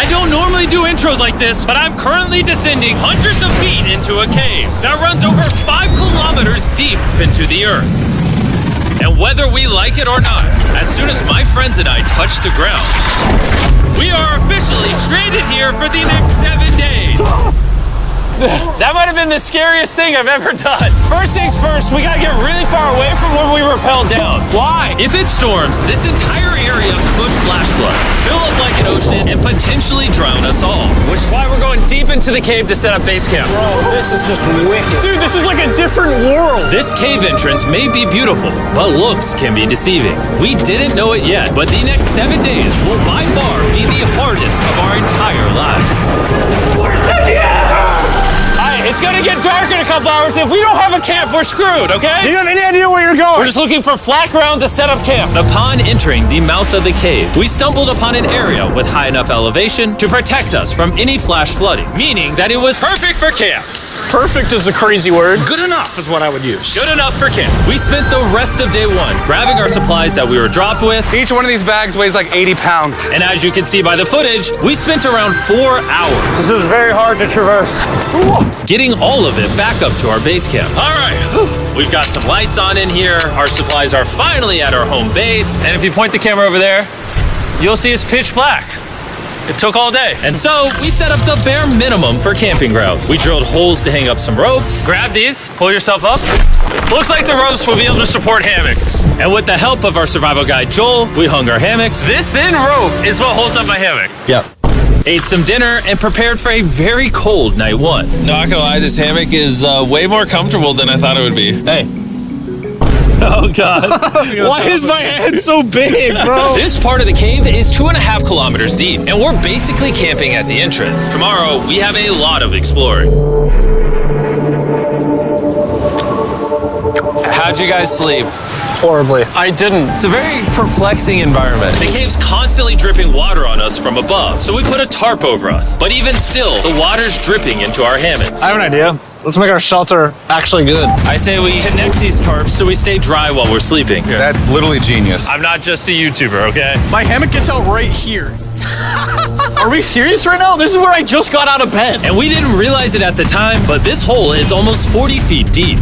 I don't normally do intros like this, but I'm currently descending hundreds of feet into a cave that runs over 5 kilometers deep into the earth. And whether we like it or not, as soon as my friends and I touch the ground, we are officially stranded here for the next 7 days. That might have been the scariest thing I've ever done. First things first, we gotta get really far away from where we rappelled down. Why? If it storms, this entire area could flash flood, fill up like an ocean, and potentially drown us all. Which is why we're going deep into the cave to set up base camp. Bro, this is just wicked. Dude, this is like a different world. This cave entrance may be beautiful, but looks can be deceiving. We didn't know it yet, but the next 7 days will by far be the hardest of our entire lives. It's gonna get dark in a couple hours. If we don't have a camp, we're screwed, okay? Do you have any idea where you're going? We're just looking for flat ground to set up camp. Upon entering the mouth of the cave, we stumbled upon an area with high enough elevation to protect us from any flash flooding, meaning that it was perfect for camp. Perfect is a crazy word. Good enough is what I would use. Good enough for camp. We spent the rest of day one grabbing our supplies that we were dropped with. Each one of these bags weighs like 80 pounds. And as you can see by the footage, we spent around 4 hours. This is very hard to traverse. Getting all of it back up to our base camp. All right, we've got some lights on in here. Our supplies are finally at our home base. And if you point the camera over there, you'll see it's pitch black. It took all day. And so we set up the bare minimum for camping grounds. We drilled holes to hang up some ropes. Grab these, pull yourself up. Looks like the ropes will be able to support hammocks. And with the help of our survival guide, Joel, we hung our hammocks. This thin rope is what holds up my hammock. Yep. Ate some dinner and prepared for a very cold night one. Not gonna lie, this hammock is way more comfortable than I thought it would be. Hey. Oh, God. Why is my head so big, bro? This part of the cave is 2.5 kilometers deep, and we're basically camping at the entrance. Tomorrow, we have a lot of exploring. How'd you guys sleep? Horribly. I didn't. It's a very perplexing environment. The cave's constantly dripping water on us from above, so we put a tarp over us. But even still, the water's dripping into our hammocks. I have an idea. Let's make our shelter actually good. I say we connect these tarps so we stay dry while we're sleeping. That's literally genius. I'm not just a YouTuber, okay? My hammock gets out right here. Are we serious right now? This is where I just got out of bed. And we didn't realize it at the time, but this hole is almost 40 feet deep.